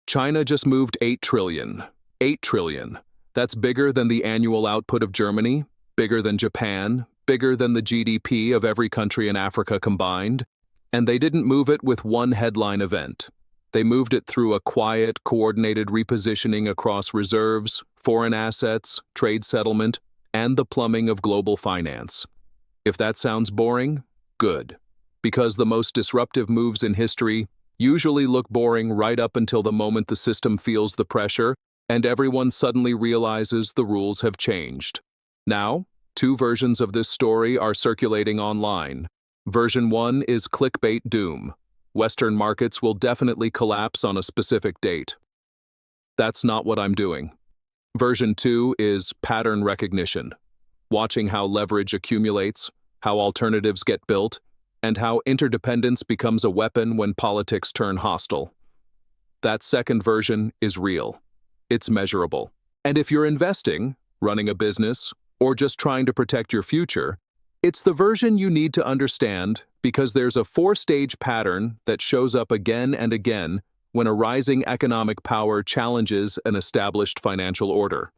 China just moved 8 trillion. 8 trillion. That's bigger than the annual output of Germany, bigger than Japan, bigger than the GDP of every country in Africa combined. And they didn't move it with one headline event. They moved it through a quiet, coordinated repositioning across reserves, foreign assets, trade settlement, and the plumbing of global finance. If that sounds boring, good. Because the most disruptive moves in history usually look boring right up until the moment the system feels the pressure and everyone suddenly realizes the rules have changed. Now, 2 versions of this story are circulating online. Version 1 is clickbait doom. Western markets will definitely collapse on a specific date. That's not what I'm doing. Version 2 is pattern recognition. Watching how leverage accumulates, how alternatives get built, and how interdependence becomes a weapon when politics turn hostile. That second version is real. It's measurable. And if you're investing, running a business, or just trying to protect your future, it's the version you need to understand because there's a 4-stage pattern that shows up again and again when a rising economic power challenges an established financial order.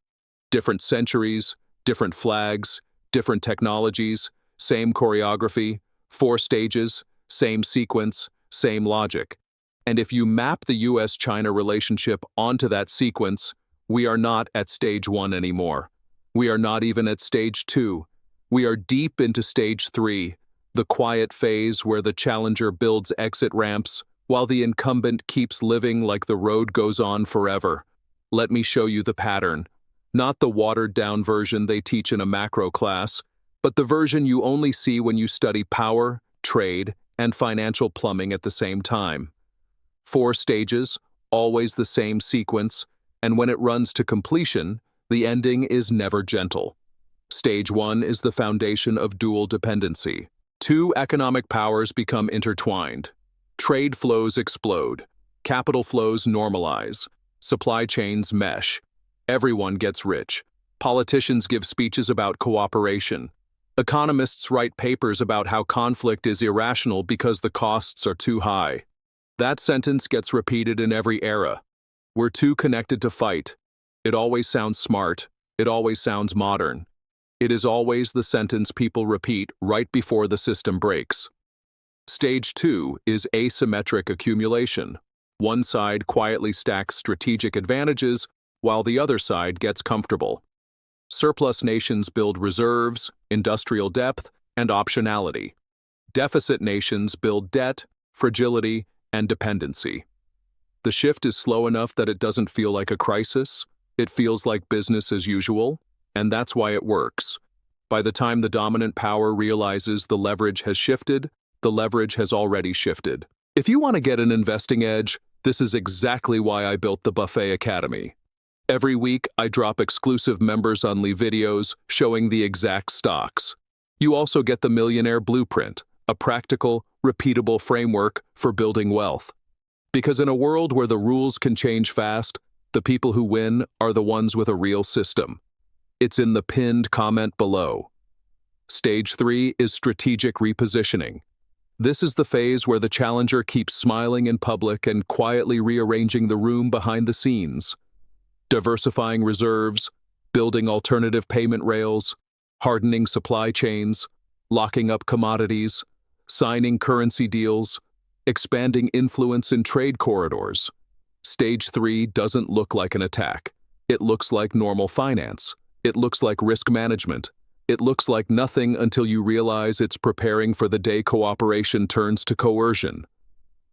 Different centuries, different flags, different technologies, same choreography, 4 stages, same sequence, same logic. And if you map the US-China relationship onto that sequence, we are not at stage 1 anymore. We are not even at stage 2. We are deep into stage 3, the quiet phase where the challenger builds exit ramps while the incumbent keeps living like the road goes on forever. Let me show you the pattern. Not the watered-down version they teach in a macro class, but the version you only see when you study power, trade, and financial plumbing at the same time. 4 stages, always the same sequence, and when it runs to completion, the ending is never gentle. Stage 1 is the foundation of dual dependency. 2 economic powers become intertwined. Trade flows explode. Capital flows normalize. Supply chains mesh. Everyone gets rich. Politicians give speeches about cooperation. Economists write papers about how conflict is irrational because the costs are too high. That sentence gets repeated in every era. We're too connected to fight. It always sounds smart. It always sounds modern. It is always the sentence people repeat right before the system breaks. Stage 2 is asymmetric accumulation. One side quietly stacks strategic advantages, while the other side gets comfortable. Surplus nations build reserves, industrial depth, and optionality. Deficit nations build debt, fragility, and dependency. The shift is slow enough that it doesn't feel like a crisis. It feels like business as usual, and that's why it works. By the time the dominant power realizes the leverage has shifted, the leverage has already shifted. If you want to get an investing edge, this is exactly why I built the Buffett Academy. Every week, I drop exclusive members-only videos showing the exact stocks. You also get the Millionaire Blueprint, a practical, repeatable framework for building wealth. Because in a world where the rules can change fast, the people who win are the ones with a real system. It's in the pinned comment below. Stage 3 is strategic repositioning. This is the phase where the challenger keeps smiling in public and quietly rearranging the room behind the scenes. Diversifying reserves, building alternative payment rails, hardening supply chains, locking up commodities, signing currency deals, expanding influence in trade corridors. Stage 3 doesn't look like an attack. It looks like normal finance. It looks like risk management. It looks like nothing until you realize it's preparing for the day cooperation turns to coercion.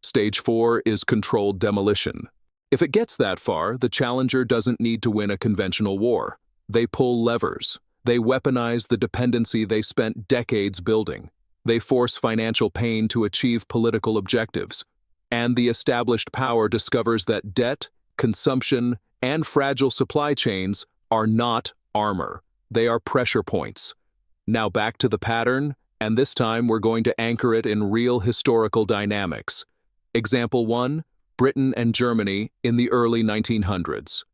Stage 4 is controlled demolition. If it gets that far, the challenger doesn't need to win a conventional war. They pull levers. They weaponize the dependency they spent decades building. They force financial pain to achieve political objectives. And the established power discovers that debt, consumption, and fragile supply chains are not armor. They are pressure points. Now back to the pattern, and this time we're going to anchor it in real historical dynamics. Example 1. Britain and Germany in the early 1900s.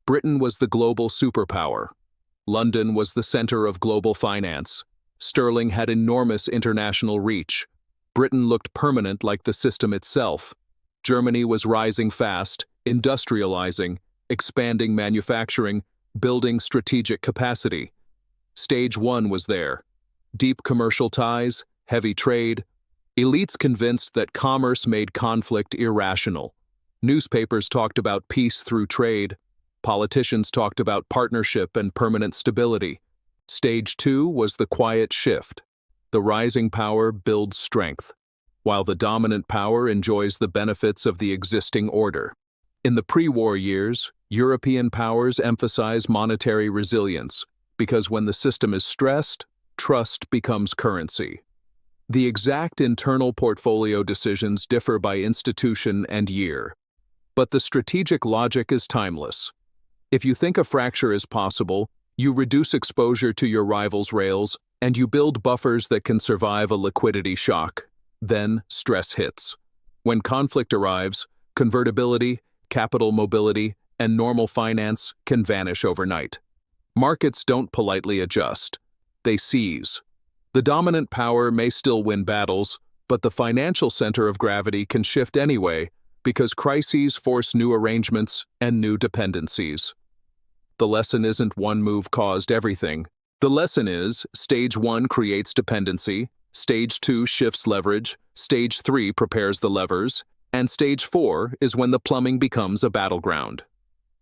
Britain was the global superpower. London was the center of global finance. Sterling had enormous international reach. Britain looked permanent like the system itself. Germany was rising fast, industrializing, expanding manufacturing, building strategic capacity. Stage 1 was there. Deep commercial ties, heavy trade, elites convinced that commerce made conflict irrational. Newspapers talked about peace through trade. Politicians talked about partnership and permanent stability. Stage 2 was the quiet shift. The rising power builds strength, while the dominant power enjoys the benefits of the existing order. In the pre-war years, European powers emphasize monetary resilience, because when the system is stressed, trust becomes currency. The exact internal portfolio decisions differ by institution and year, but the strategic logic is timeless. If you think a fracture is possible, you reduce exposure to your rival's rails, and you build buffers that can survive a liquidity shock. Then, stress hits. When conflict arrives, convertibility, capital mobility, and normal finance can vanish overnight. Markets don't politely adjust. They seize. The dominant power may still win battles, but the financial center of gravity can shift anyway because crises force new arrangements and new dependencies. The lesson isn't one move caused everything. The lesson is, stage 1 creates dependency, stage 2 shifts leverage, stage 3 prepares the levers, and stage 4 is when the plumbing becomes a battleground.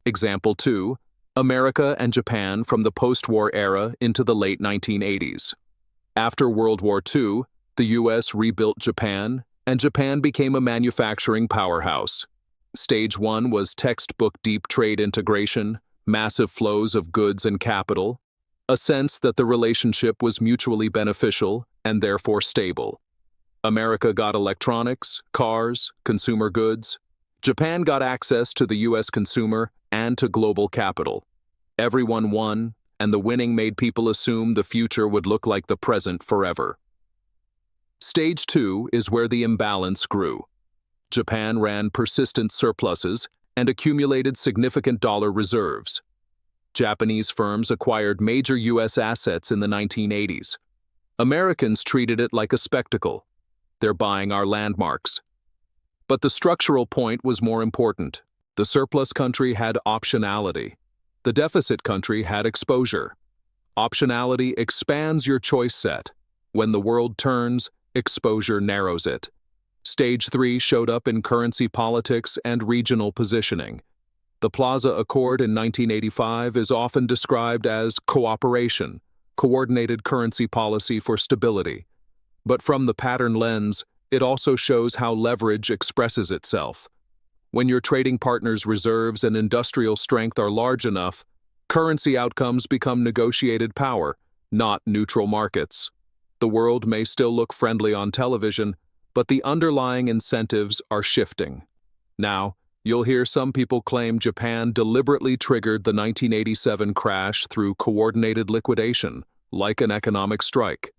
Example 2, America and Japan from the post-war era into the late 1980s. After World War II, the US rebuilt Japan, and Japan became a manufacturing powerhouse. Stage 1 was textbook deep trade integration, massive flows of goods and capital, a sense that the relationship was mutually beneficial and therefore stable. America got electronics, cars, consumer goods. Japan got access to the US consumer and to global capital. Everyone won, and the winning made people assume the future would look like the present forever. Stage 2 is where the imbalance grew. Japan ran persistent surpluses and accumulated significant dollar reserves. Japanese firms acquired major US assets in the 1980s. Americans treated it like a spectacle. They're buying our landmarks. But the structural point was more important. The surplus country had optionality. The deficit country had exposure. Optionality expands your choice set. When the world turns, exposure narrows it. Stage 3 showed up in currency politics and regional positioning. The Plaza Accord in 1985 is often described as cooperation, coordinated currency policy for stability. But from the pattern lens, it also shows how leverage expresses itself. When your trading partner's reserves and industrial strength are large enough, currency outcomes become negotiated power, not neutral markets. The world may still look friendly on television, but the underlying incentives are shifting. Now, you'll hear some people claim Japan deliberately triggered the 1987 crash through coordinated liquidation, like an economic strike.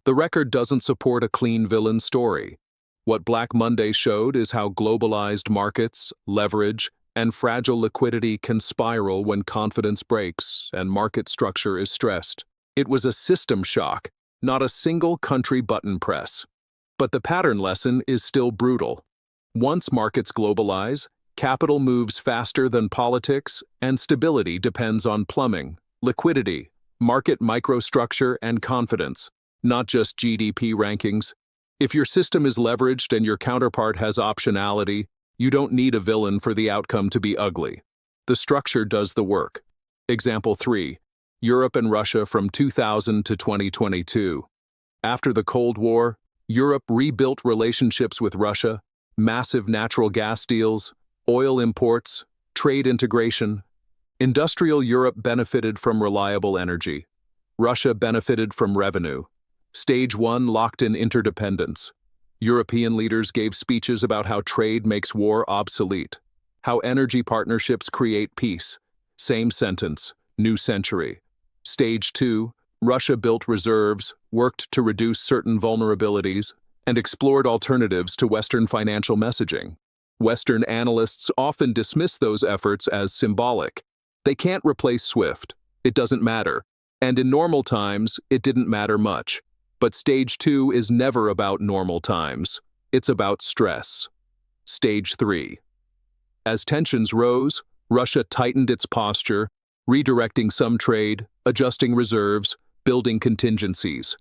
The record doesn't support a clean villain story. What Black Monday showed is how globalized markets, leverage, and fragile liquidity can spiral when confidence breaks and market structure is stressed. It was a system shock, not a single country button press. But the pattern lesson is still brutal. Once markets globalize, capital moves faster than politics, and stability depends on plumbing, liquidity, market microstructure, and confidence, not just GDP rankings. If your system is leveraged and your counterpart has optionality, you don't need a villain for the outcome to be ugly. The structure does the work. Example 3. Europe and Russia from 2000 to 2022. After the Cold War, Europe rebuilt relationships with Russia, massive natural gas deals, oil imports, trade integration. Industrial Europe benefited from reliable energy. Russia benefited from revenue. Stage 1 locked in interdependence. European leaders gave speeches about how trade makes war obsolete, how energy partnerships create peace. Same sentence, new century. Stage 2, Russia built reserves, worked to reduce certain vulnerabilities, and explored alternatives to Western financial messaging. Western analysts often dismiss those efforts as symbolic. They can't replace SWIFT. It doesn't matter. And in normal times, it didn't matter much. But stage 2 is never about normal times. It's about stress. Stage 3. As tensions rose, Russia tightened its posture, redirecting some trade, adjusting reserves, building contingencies.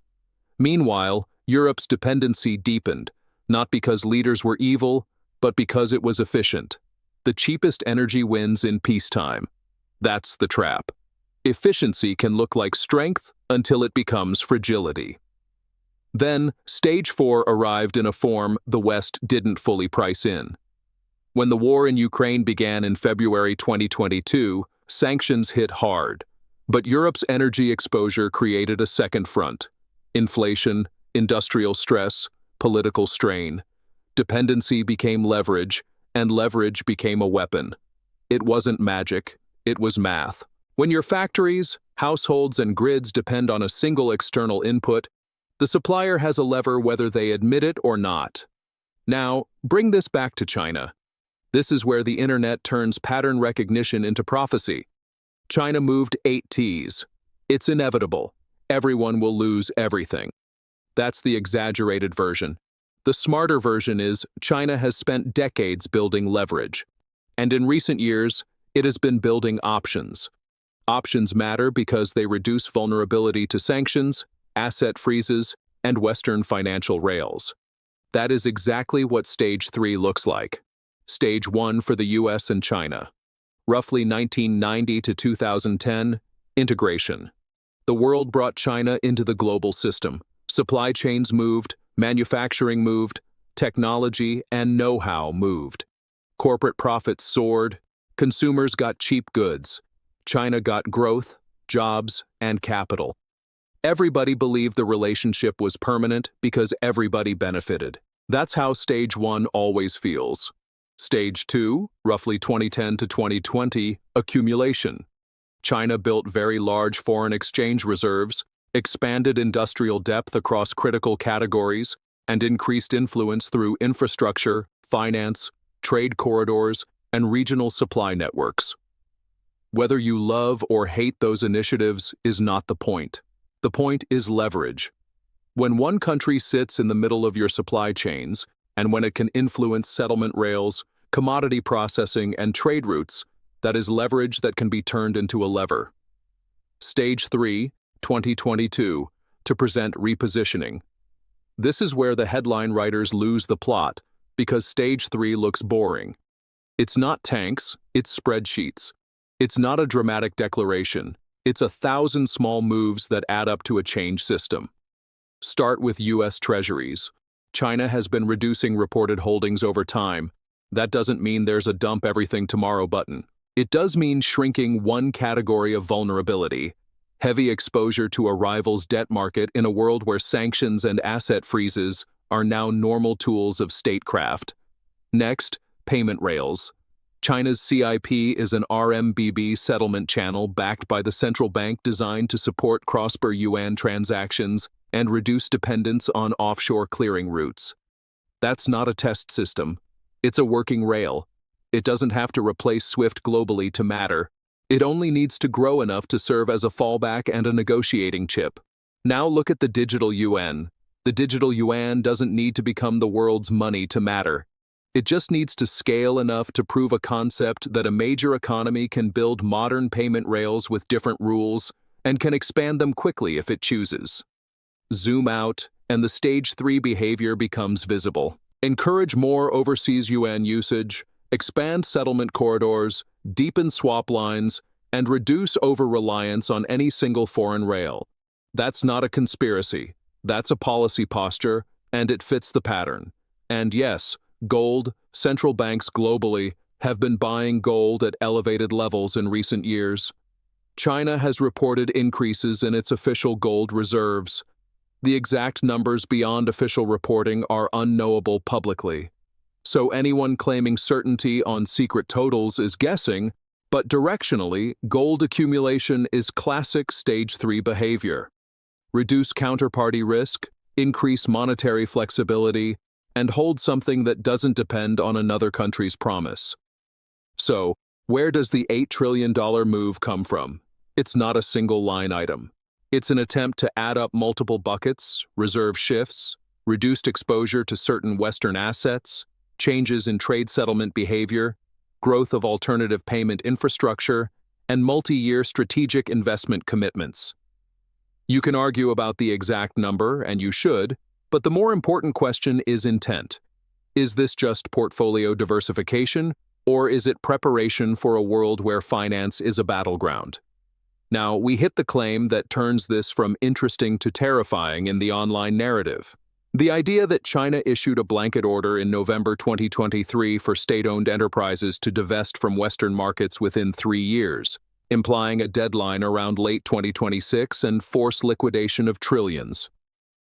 Meanwhile, Europe's dependency deepened, not because leaders were evil, but because it was efficient. The cheapest energy wins in peacetime. That's the trap. Efficiency can look like strength until it becomes fragility. Then, Stage 4 arrived in a form the West didn't fully price in. When the war in Ukraine began in February 2022, sanctions hit hard. But Europe's energy exposure created a second front. Inflation, industrial stress, political strain. Dependency became leverage, and leverage became a weapon. It wasn't magic, it was math. When your factories, households, and grids depend on a single external input, the supplier has a lever whether they admit it or not. Now, bring this back to China. This is where the internet turns pattern recognition into prophecy. China moved 8 Ts. It's inevitable. Everyone will lose everything. That's the exaggerated version. The smarter version is China has spent decades building leverage. And in recent years, it has been building options. Options matter because they reduce vulnerability to sanctions, asset freezes, and Western financial rails. That is exactly what Stage 3 looks like. Stage 1 for the US and China. Roughly 1990 to 2010, integration. The world brought China into the global system. Supply chains moved, manufacturing moved, technology and know-how moved. Corporate profits soared, consumers got cheap goods. China got growth, jobs, and capital. Everybody believed the relationship was permanent because everybody benefited. That's how Stage 1 always feels. Stage 2, roughly 2010 to 2020, accumulation. China built very large foreign exchange reserves, expanded industrial depth across critical categories, and increased influence through infrastructure, finance, trade corridors, and regional supply networks. Whether you love or hate those initiatives is not the point. The point is leverage. When one country sits in the middle of your supply chains, and when it can influence settlement rails, commodity processing, and trade routes, that is leverage that can be turned into a lever. Stage 3, 2022, to present repositioning. This is where the headline writers lose the plot, because Stage 3 looks boring. It's not tanks, it's spreadsheets. It's not a dramatic declaration. It's 1,000 small moves that add up to a change system. Start with U.S. Treasuries. China has been reducing reported holdings over time. That doesn't mean there's a dump everything tomorrow button. It does mean shrinking one category of vulnerability, heavy exposure to a rival's debt market in a world where sanctions and asset freezes are now normal tools of statecraft. Next, payment rails. China's CIP is an RMBB settlement channel backed by the central bank designed to support cross-border yuan transactions and reduce dependence on offshore clearing routes. That's not a test system. It's a working rail. It doesn't have to replace SWIFT globally to matter. It only needs to grow enough to serve as a fallback and a negotiating chip. Now look at the digital yuan. The digital yuan doesn't need to become the world's money to matter. It just needs to scale enough to prove a concept that a major economy can build modern payment rails with different rules and can expand them quickly if it chooses. Zoom out, and the Stage 3 behavior becomes visible. Encourage more overseas yuan usage, expand settlement corridors, deepen swap lines, and reduce over-reliance on any single foreign rail. That's not a conspiracy. That's a policy posture, and it fits the pattern. And yes, gold, central banks globally have been buying gold at elevated levels in recent years. China has reported increases in its official gold reserves. The exact numbers beyond official reporting are unknowable publicly. So anyone claiming certainty on secret totals is guessing, but directionally, gold accumulation is classic Stage 3 behavior. Reduce counterparty risk, increase monetary flexibility, and hold something that doesn't depend on another country's promise. So, where does the $8 trillion move come from? It's not a single line item. It's an attempt to add up multiple buckets, reserve shifts, reduced exposure to certain Western assets, changes in trade settlement behavior, growth of alternative payment infrastructure, and multi-year strategic investment commitments. You can argue about the exact number, and you should, but the more important question is intent. Is this just portfolio diversification, or is it preparation for a world where finance is a battleground? Now, we hit the claim that turns this from interesting to terrifying in the online narrative. The idea that China issued a blanket order in November 2023 for state-owned enterprises to divest from Western markets within 3 years, implying a deadline around late 2026 and forced liquidation of trillions.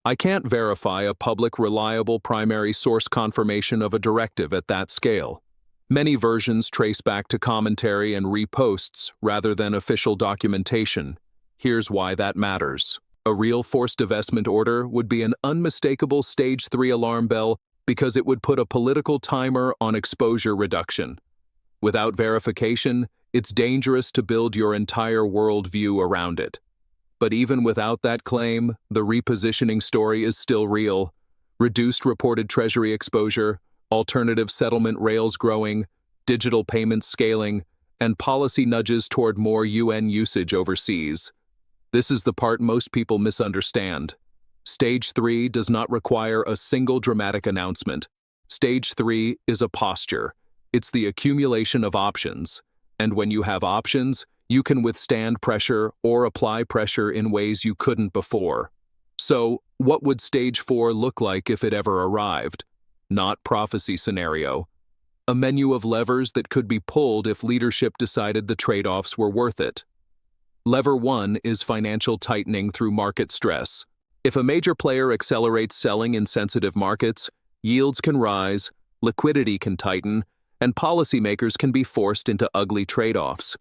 I can't verify a public, reliable primary source confirmation of a directive at that scale. Many versions trace back to commentary and reposts rather than official documentation. Here's why that matters. A real forced divestment order would be an unmistakable Stage 3 alarm bell because it would put a political timer on exposure reduction. Without verification, it's dangerous to build your entire worldview around it. But even without that claim, the repositioning story is still real. Reduced reported treasury exposure, alternative settlement rails growing, digital payments scaling, and policy nudges toward more UN usage overseas. This is the part most people misunderstand. Stage 3 does not require a single dramatic announcement. Stage 3 is a posture. It's the accumulation of options. And when you have options, you can withstand pressure or apply pressure in ways you couldn't before. So, what would Stage 4 look like if it ever arrived? Not prophecy scenario. A menu of levers that could be pulled if leadership decided the trade-offs were worth it. Lever 1 is financial tightening through market stress. If a major player accelerates selling in sensitive markets, yields can rise, liquidity can tighten, and policymakers can be forced into ugly trade-offs.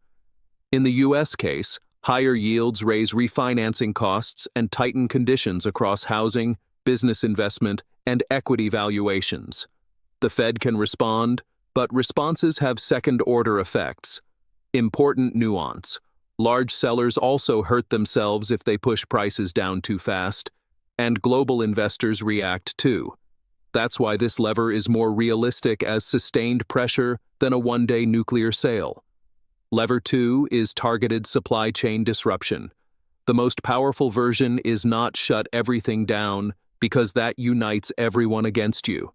In the U.S. case, higher yields raise refinancing costs and tighten conditions across housing, business investment, and equity valuations. The Fed can respond, but responses have second-order effects. Important nuance. Large sellers also hurt themselves if they push prices down too fast, and global investors react too. That's why this lever is more realistic as sustained pressure than a one-day nuclear sale. Lever 2 is targeted supply chain disruption. The most powerful version is not shut everything down, because that unites everyone against you.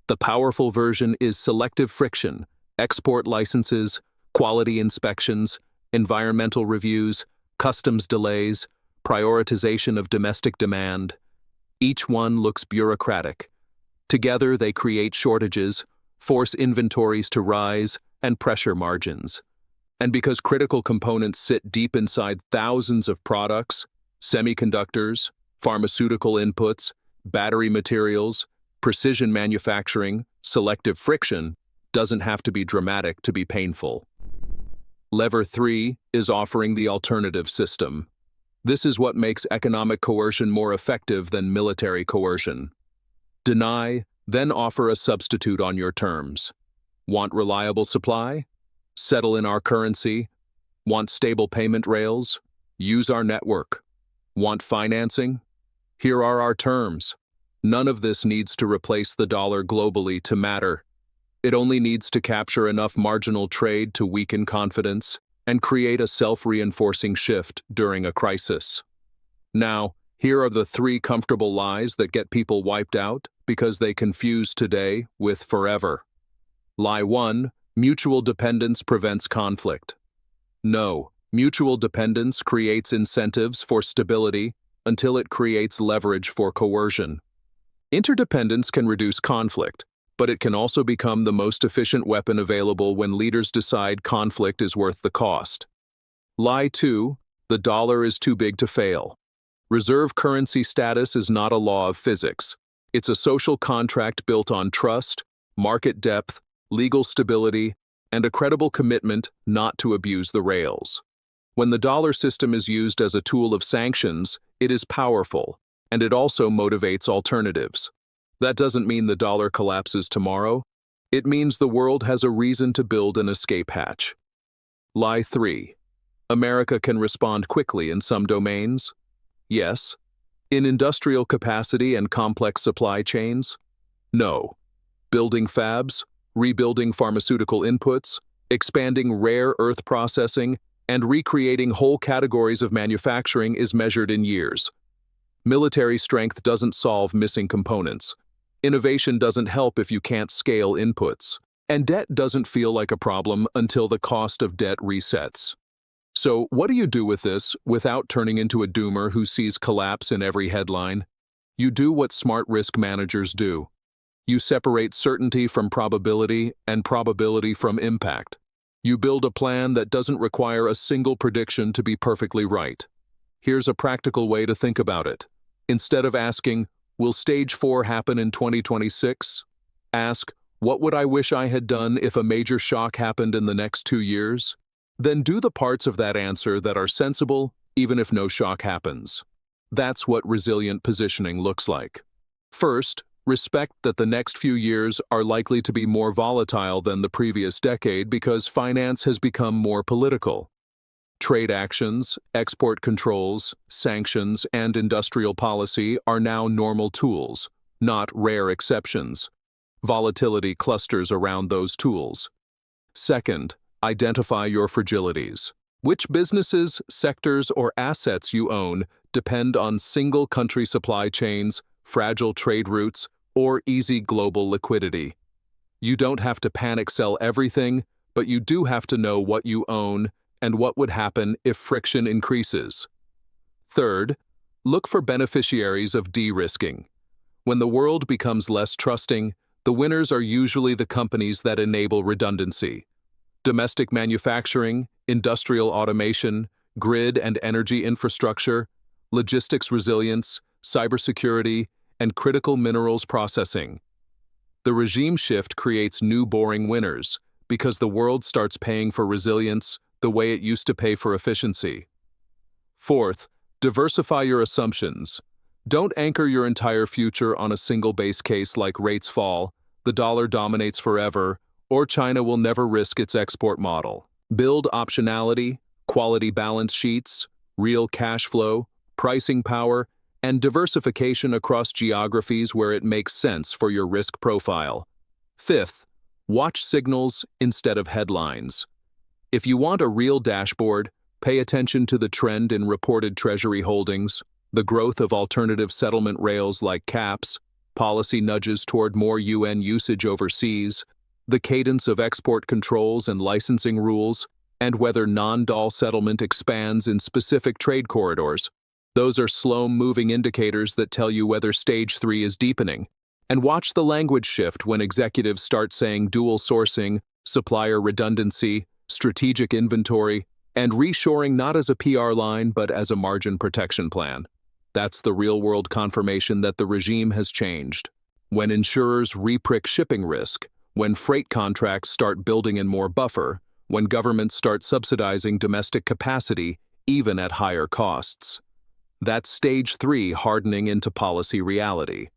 The powerful version is selective friction, export licenses, quality inspections, environmental reviews, customs delays, prioritization of domestic demand. Each one looks bureaucratic. Together they create shortages, force inventories to rise, and pressure margins. And because critical components sit deep inside thousands of products, semiconductors, pharmaceutical inputs, battery materials, precision manufacturing, selective friction doesn't have to be dramatic to be painful. Lever 3 is offering the alternative system. This is what makes economic coercion more effective than military coercion. Deny, then offer a substitute on your terms. Want reliable supply? Settle in our currency. Want stable payment rails? Use our network. Want financing? Here are our terms. None of this needs to replace the dollar globally to matter. It only needs to capture enough marginal trade to weaken confidence and create a self-reinforcing shift during a crisis. Now, here are the 3 comfortable lies that get people wiped out because they confuse today with forever. Lie 1, mutual dependence prevents conflict. No, mutual dependence creates incentives for stability until it creates leverage for coercion. Interdependence can reduce conflict, but it can also become the most efficient weapon available when leaders decide conflict is worth the cost. Lie 2, the dollar is too big to fail. Reserve currency status is not a law of physics. It's a social contract built on trust, market depth, legal stability, and a credible commitment not to abuse the rails. When the dollar system is used as a tool of sanctions, it is powerful, and it also motivates alternatives. That doesn't mean the dollar collapses tomorrow. It means the world has a reason to build an escape hatch. Lie 3. America can respond quickly in some domains. Yes. In industrial capacity and complex supply chains? No. Building fabs, rebuilding pharmaceutical inputs, Expanding rare earth processing and recreating whole categories of manufacturing is measured in years. Military strength doesn't solve missing components. Innovation doesn't help if you can't scale inputs. And debt doesn't feel like a problem until the cost of debt resets. So, what do you do with this without turning into a doomer who sees collapse in every headline? You do what smart risk managers do. You separate certainty from probability and probability from impact. You build a plan that doesn't require a single prediction to be perfectly right. Here's a practical way to think about it. Instead of asking, "Will stage 4 happen in 2026?" ask, "What would I wish I had done if a major shock happened in the next 2 years?" Then do the parts of that answer that are sensible, even if no shock happens. That's what resilient positioning looks like. First, respect that the next few years are likely to be more volatile than the previous decade because finance has become more political. Trade actions, export controls, sanctions, and industrial policy are now normal tools, not rare exceptions. Volatility clusters around those tools. Second, identify your fragilities. Which businesses, sectors, or assets you own depend on single country supply chains, fragile trade routes, or easy global liquidity. You don't have to panic sell everything, but you do have to know what you own and what would happen if friction increases. Third, look for beneficiaries of de-risking. When the world becomes less trusting, the winners are usually the companies that enable redundancy. Domestic manufacturing, industrial automation, grid and energy infrastructure, logistics resilience, cybersecurity, and critical minerals processing. The regime shift creates new boring winners because the world starts paying for resilience the way it used to pay for efficiency. Fourth, diversify your assumptions. Don't anchor your entire future on a single base case like rates fall, the dollar dominates forever, or China will never risk its export model. Build optionality, quality balance sheets, real cash flow, pricing power, and diversification across geographies where it makes sense for your risk profile. Fifth, watch signals instead of headlines. If you want a real dashboard, pay attention to the trend in reported Treasury holdings, the growth of alternative settlement rails like caps, policy nudges toward more UN usage overseas, the cadence of export controls and licensing rules, and whether non-doll settlement expands in specific trade corridors. Those are slow-moving indicators that tell you whether stage 3 is deepening. And watch the language shift when executives start saying dual sourcing, supplier redundancy, strategic inventory, and reshoring not as a PR line but as a margin protection plan. That's the real-world confirmation that the regime has changed. When insurers reprick shipping risk, when freight contracts start building in more buffer, when governments start subsidizing domestic capacity even at higher costs. That's stage 3 hardening into policy reality.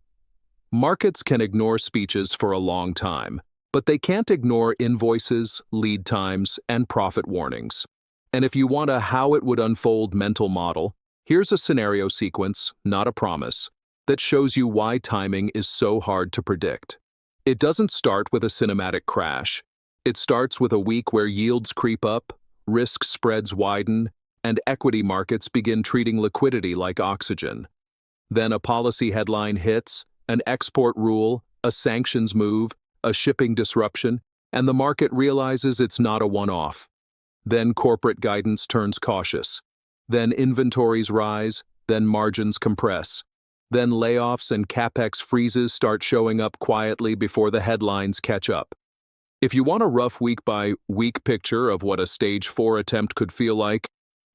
Markets can ignore speeches for a long time, but they can't ignore invoices, lead times, and profit warnings. And if you want a how it would unfold mental model, here's a scenario sequence, not a promise, that shows you why timing is so hard to predict. It doesn't start with a cinematic crash. It starts with a week where yields creep up, risk spreads widen, and equity markets begin treating liquidity like oxygen. Then a policy headline hits, an export rule, a sanctions move, a shipping disruption, and the market realizes it's not a one-off. Then corporate guidance turns cautious. Then inventories rise, then margins compress. Then layoffs and capex freezes start showing up quietly before the headlines catch up. If you want a rough week-by-week picture of what a stage 4 attempt could feel like,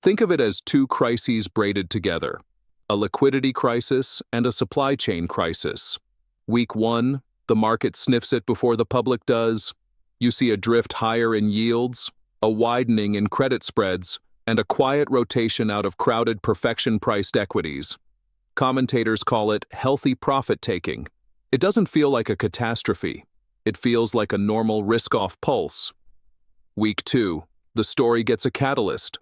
think of it as 2 crises braided together, a liquidity crisis and a supply chain crisis. Week 1, the market sniffs it before the public does. You see a drift higher in yields, a widening in credit spreads, and a quiet rotation out of crowded perfection-priced equities. Commentators call it healthy profit-taking. It doesn't feel like a catastrophe. It feels like a normal risk-off pulse. Week 2, the story gets a catalyst.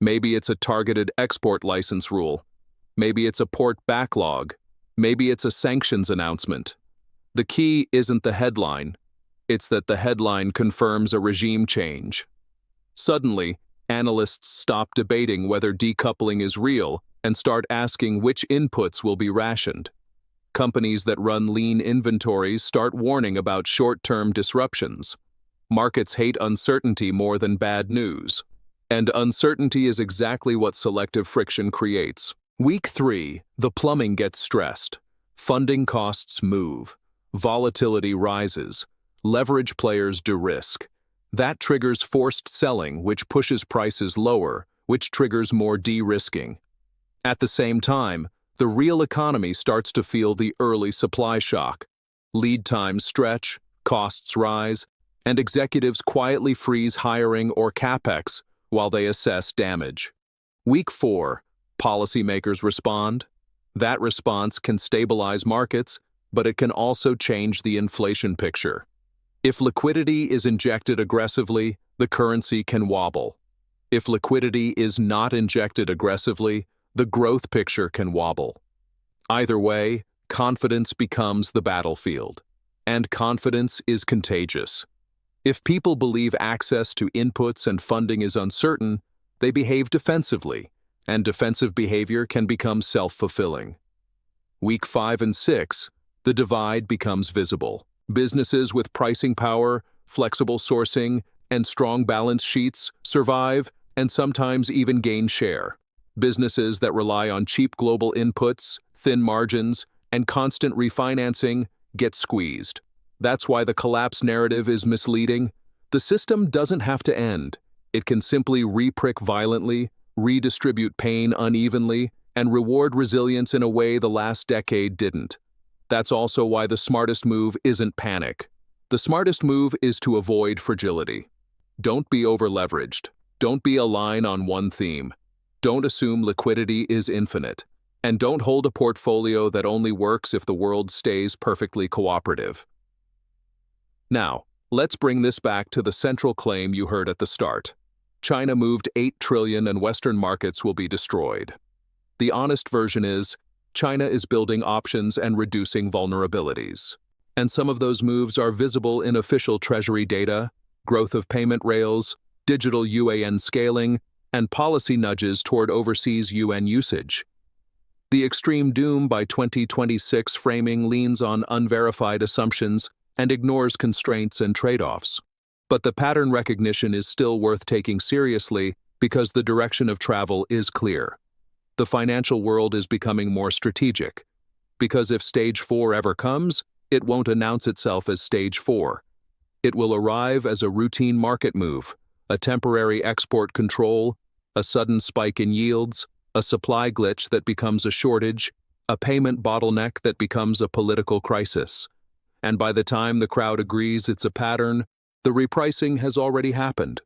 Maybe it's a targeted export license rule. Maybe it's a port backlog. Maybe it's a sanctions announcement. The key isn't the headline. It's that the headline confirms a regime change. Suddenly, analysts stop debating whether decoupling is real and start asking which inputs will be rationed. Companies that run lean inventories start warning about short-term disruptions. Markets hate uncertainty more than bad news. And uncertainty is exactly what selective friction creates. Week 3, the plumbing gets stressed. Funding costs move. Volatility rises. Leverage players de-risk. That triggers forced selling, which pushes prices lower, which triggers more de-risking. At the same time, the real economy starts to feel the early supply shock. Lead times stretch, costs rise, and executives quietly freeze hiring or capex while they assess damage. Week 4, policymakers respond. That response can stabilize markets, but it can also change the inflation picture. If liquidity is injected aggressively, the currency can wobble. If liquidity is not injected aggressively, the growth picture can wobble. Either way, confidence becomes the battlefield. And confidence is contagious. If people believe access to inputs and funding is uncertain, they behave defensively, and defensive behavior can become self-fulfilling. Week 5 and 6, the divide becomes visible. Businesses with pricing power, flexible sourcing, and strong balance sheets survive and sometimes even gain share. Businesses that rely on cheap global inputs, thin margins, and constant refinancing get squeezed. That's why the collapse narrative is misleading. The system doesn't have to end. It can simply re-prick violently, redistribute pain unevenly, and reward resilience in a way the last decade didn't. That's also why the smartest move isn't panic. The smartest move is to avoid fragility. Don't be over-leveraged. Don't be a line on one theme. Don't assume liquidity is infinite. And don't hold a portfolio that only works if the world stays perfectly cooperative. Now, let's bring this back to the central claim you heard at the start. China moved $8 trillion and Western markets will be destroyed. The honest version is, China is building options and reducing vulnerabilities. And some of those moves are visible in official treasury data, growth of payment rails, digital yuan scaling, and policy nudges toward overseas yuan usage. The extreme doom by 2026 framing leans on unverified assumptions and ignores constraints and trade-offs. But the pattern recognition is still worth taking seriously because the direction of travel is clear. The financial world is becoming more strategic, because if Stage 4 ever comes, it won't announce itself as Stage 4. It will arrive as a routine market move, a temporary export control, a sudden spike in yields, a supply glitch that becomes a shortage, a payment bottleneck that becomes a political crisis. And by the time the crowd agrees it's a pattern, the repricing has already happened.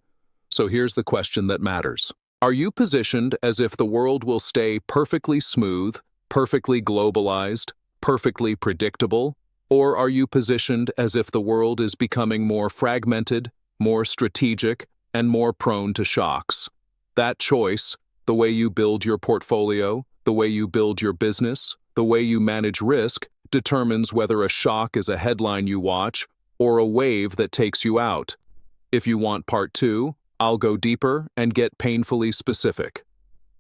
So here's the question that matters. Are you positioned as if the world will stay perfectly smooth, perfectly globalized, perfectly predictable? Or are you positioned as if the world is becoming more fragmented, more strategic, and more prone to shocks? That choice, the way you build your portfolio, the way you build your business, the way you manage risk, determines whether a shock is a headline you watch or a wave that takes you out. If you want part 2, I'll go deeper and get painfully specific.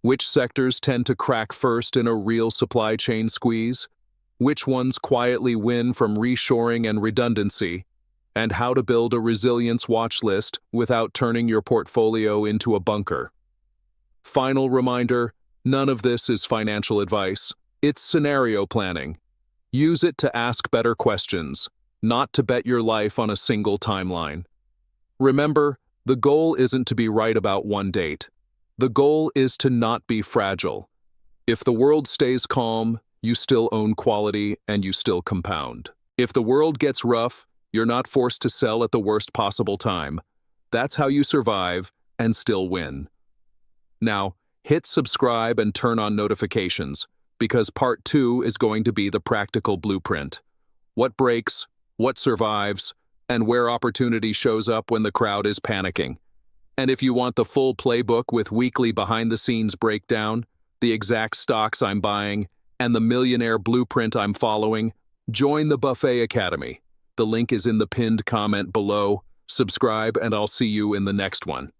Which sectors tend to crack first in a real supply chain squeeze? Which ones quietly win from reshoring and redundancy? And how to build a resilience watch list without turning your portfolio into a bunker. Final reminder, none of this is financial advice. It's scenario planning. Use it to ask better questions, not to bet your life on a single timeline. Remember, the goal isn't to be right about one date. The goal is to not be fragile. If the world stays calm, you still own quality and you still compound. If the world gets rough, you're not forced to sell at the worst possible time. That's how you survive and still win. Now, hit subscribe and turn on notifications, because part 2 is going to be the practical blueprint. What breaks, what survives, and where opportunity shows up when the crowd is panicking. And if you want the full playbook with weekly behind-the-scenes breakdown, the exact stocks I'm buying, and the millionaire blueprint I'm following, join the Buffett Academy. The link is in the pinned comment below. Subscribe, and I'll see you in the next one.